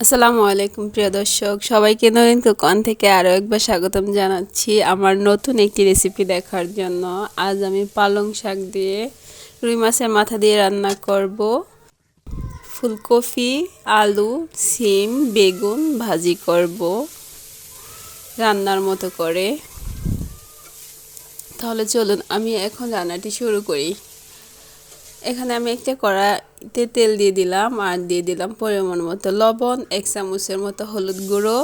আসসালামু আলাইকুম প্রিয় দর্শক, সবাইকে নয়ন কুকন থেকে আরও একবার স্বাগতম জানাচ্ছি আমার নতুন একটি রেসিপি দেখার জন্য। আজ আমি পালং শাক দিয়ে রুই মাছের মাথা দিয়ে রান্না করব। ফুলকপি, আলু, সিম, বেগুন ভাজি করব রান্নার মতো করে। তাহলে চলুন আমি এখন রান্নাটি শুরু করি। এখানে আমি একটা কড়াইতে তেল দিয়ে দিলাম আর দিয়ে দিলাম পরিমাণ মতো লবণ, 1 চামচের মতো হলুদ গুঁড়ো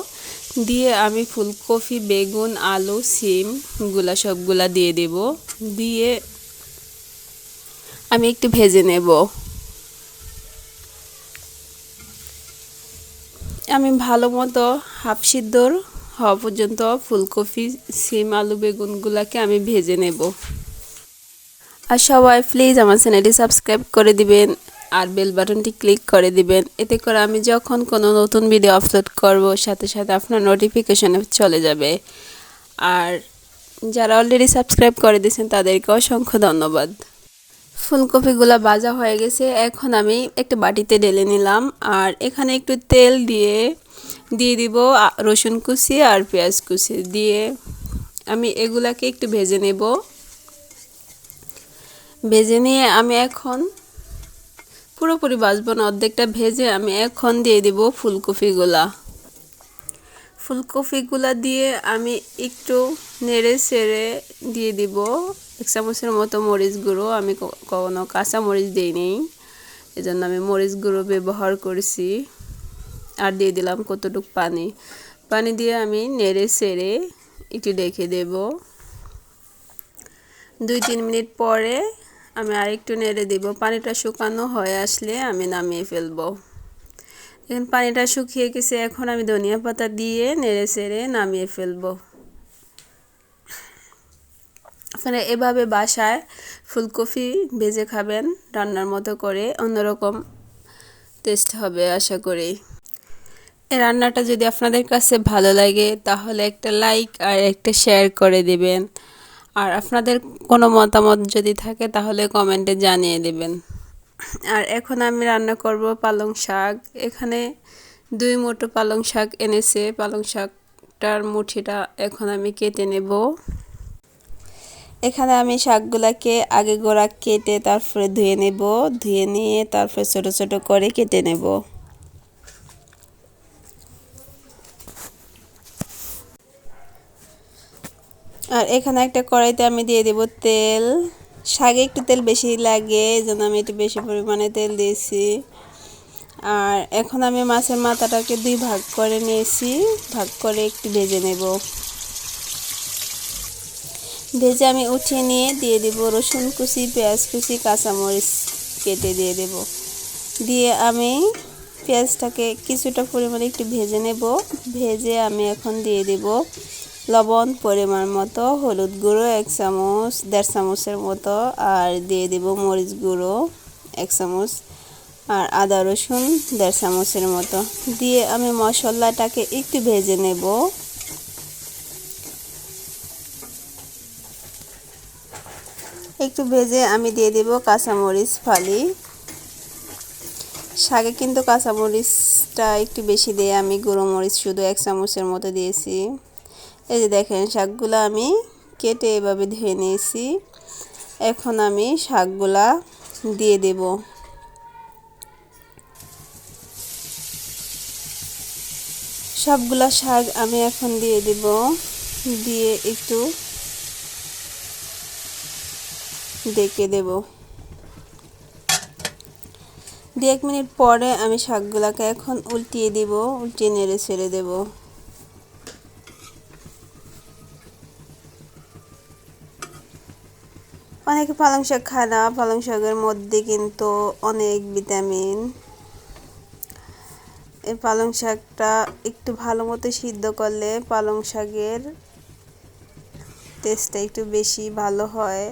দিয়ে আমি ফুলকপি, বেগুন, আলু, সিম সবগুলা দিয়ে দেব। দিয়ে আমি একটু ভেজে নেব। আমি ভালো মতো হাফ সিদ্ধর হওয়া পর্যন্ত ফুলকপি, সিম, আলু, বেগুনগুলাকে আমি ভেজে নেব। আর সবাই প্লিজ আমার চ্যানেলটি সাবস্ক্রাইব করে দিবেন আর বেল বাটনটি ক্লিক করে দিবেন। এতে করে আমি যখন কোনো নতুন ভিডিও আপলোড করব সাথে সাথে আপনার নোটিফিকেশনে চলে যাবে। আর যারা অলরেডি সাবস্ক্রাইব করে দিয়েছেন তাদেরকে অসংখ্য ধন্যবাদ। ফুলকপিগুলো ভাজা হয়ে গেছে, এখন আমি একটা বাটিতে ঢেলে নিলাম। আর এখানে একটু তেল দিয়ে দিব রসুন কুচি আর পেঁয়াজ কুচি দিয়ে আমি এগুলাকে একটু ভেজে নেব। ভেজে নিয়ে আমি এখন পুরোপুরি ভাজবো না, অর্ধেকটা ভেজে আমি এখন দিয়ে দিব ফুলকপিগুলা দিয়ে আমি একটু নেড়ে চেড়ে দিয়ে দিব 1 চামচের মতো মরিচ গুঁড়ো। আমি কখনো কাঁচা মরিচ দিইনি, এজন্য আমি মরিচ গুঁড়ো ব্যবহার করেছি। আর দিয়ে দিলাম কতটুকু পানি দিয়ে আমি নেড়ে চেড়ে একটু ঢেকে দেব। 2-3 মিনিট পরে আমি আরেকটু নেড়ে দেব। পানিটা শুকানো হয়ে আসলে আমি নামিয়ে ফেলবো। এখন পানিটা শুকিয়ে গেছে, এখন আমি ধনিয়া পাতা দিয়ে নেড়ে চেড়ে নামিয়ে ফেলবো। আপনারা এভাবে বাসায় ফুলকপি ভেজে খাবেন রান্নার মতো করে, অন্যরকম টেস্ট হবে আশা করি। এই রান্নাটা যদি আপনাদের কাছে ভালো লাগে তাহলে একটা লাইক আর একটা শেয়ার করে দিবেন। আর আপনাদের কোনো মতামত যদি থাকে তাহলে কমেন্টে জানিয়ে দেবেন। আর এখন আমি রান্না করব পালং শাক। এখানে 2 মুঠো পালং শাক এনেছে। পালং শাকটার মুঠিটা এখন আমি কেটে নেব। এখানে আমি শাকগুলাকে আগে গোড়া কেটে তারপরে ধুয়ে নেব। ধুয়ে নিয়ে তারপরে ছোট ছোট করে কেটে নেব। আর এখানে একটা কড়াইতে আমি দিয়ে দেব তেল। শাকে একটু তেল বেশি লাগে, এজন্য আমি একটু বেশি পরিমাণে তেল দিয়েছি। আর এখন আমি মাছের মাথাটাকে 2 ভাগ করে নিয়েছি, ভাগ করে একটু ভেজে নেব। ভেজে আমি উঠিয়ে নিয়ে দিয়ে দেব রসুন কুচি, পেঁয়াজ কুচি, কাঁচামরিচ কেটে দিয়ে দেব। দিয়ে আমি পেঁয়াজটাকে কিছুটা পরিমাণে একটু ভেজে নেব। ভেজে আমি এখন দিয়ে দেব লবণ পরিমাণ মতো, হলুদ গুঁড়ো 1 চামচ, 1.5 চামচের মতো, আর দিয়ে দেব মরিচ গুঁড়ো 1 চামচ, আর আদা রসুন 1.5 চামচের মতো দিয়ে আমি মশলাটাকে একটু ভেজে নেব। একটু ভেজে আমি দিয়ে দেব কাঁচামরিচ ফালি। শাকে কিন্তু কাঁচামরিচটা একটু বেশি দিয়ে আমি গুঁড়ো মরিচ শুধু 1 চামচের মতো দিয়েছি। এই যে দেখেন শাকগুলো আমি কেটে এভাবে ধুয়ে নিয়েছি। এখন আমি শাকগুলা দিয়ে দেব। সবগুলা শাক আমি এখন দিয়ে দেব। দিয়ে একটু ঢেকে দেব। 1 মিনিট পরে আমি শাকগুলাকে এখন উল্টিয়ে দিব, উল্টিয়ে নেড়ে ছেড়ে দেব। অনেকে পালং শাক খায় না, পালং শাকের মধ্যে কিন্তু অনেক ভিটামিন। এই পালং শাকটা একটু ভালো মতো সিদ্ধ করলে পালং শাকের টেস্টটা একটু বেশি ভালো হয়।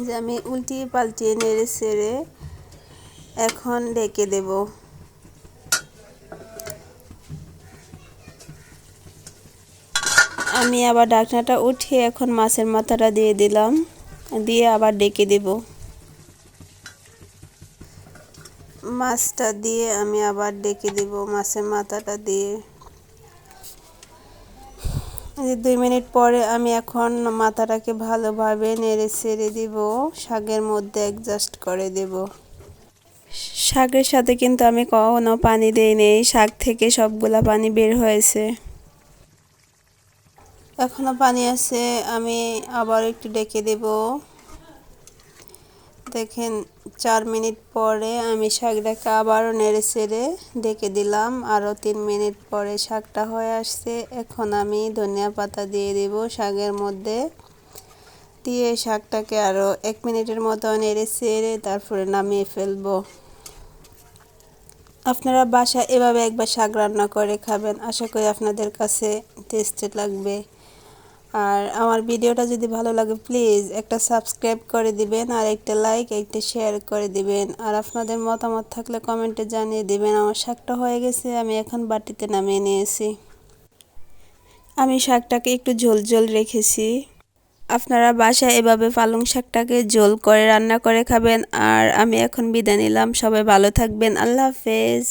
যে আমি উল্টিয়ে পাল্টিয়ে নেড়ে ছেড়ে এখন ঢেকে দেব। আমি আবার ঢাকনাটা উঠিয়ে এখন মাছের মাথাটা দিয়ে দিলাম, দিয়ে আবার ঢেকে দেব। মাছটা দিয়ে আমি আবার ডেকে দিব মাছের মাথাটা দিয়ে। 2 মিনিট পরে আমি এখন মাথাটাকে ভালোভাবে নেড়ে ছেড়ে দিব, শাকের মধ্যে অ্যাডজাস্ট করে দেব। শাকের সাথে কিন্তু আমি কখনো পানি দেই নেই, শাক থেকে সবগুলা পানি বের হয়েছে। এখনো পানি আছে, আমি আবার একটু ডেকে দেব। দেখেন 4 মিনিট পরে আমি শাকটাকে আবারও নেড়ে চেড়ে ডেকে দিলাম। আরও 3 মিনিট পরে শাকটা হয়ে আসছে। এখন আমি ধনিয়া পাতা দিয়ে দেব শাকের মধ্যে, দিয়ে শাকটাকে আরও 1 মিনিটের মতো নেড়ে চেড়ে তারপরে নামিয়ে ফেলবো। আপনারা বাসায় এভাবে একবার শাক রান্না করে খাবেন, আশা করি আপনাদের কাছে টেস্টি লাগবে। আর আমার ভিডিওটা যদি ভালো লাগে প্লিজ একটা সাবস্ক্রাইব করে দিবেন, আর একটা লাইক একটা শেয়ার করে দিবেন। আর আপনাদের মতামত থাকলে কমেন্টে জানিয়ে দিবেন। আমার শাকটা হয়ে গেছে, আমি এখন বাটিতে নামিয়ে নিয়েছি। আমি শাকটাকে একটু ঝোল ঝোল রেখেছি। আপনারা বাসায় এভাবে পালং শাকটাকে ঝোল করে রান্না করে খাবেন। আর আমি এখন বিদায় নিলাম, সবাই ভালো থাকবেন, আল্লাহ হাফেজ।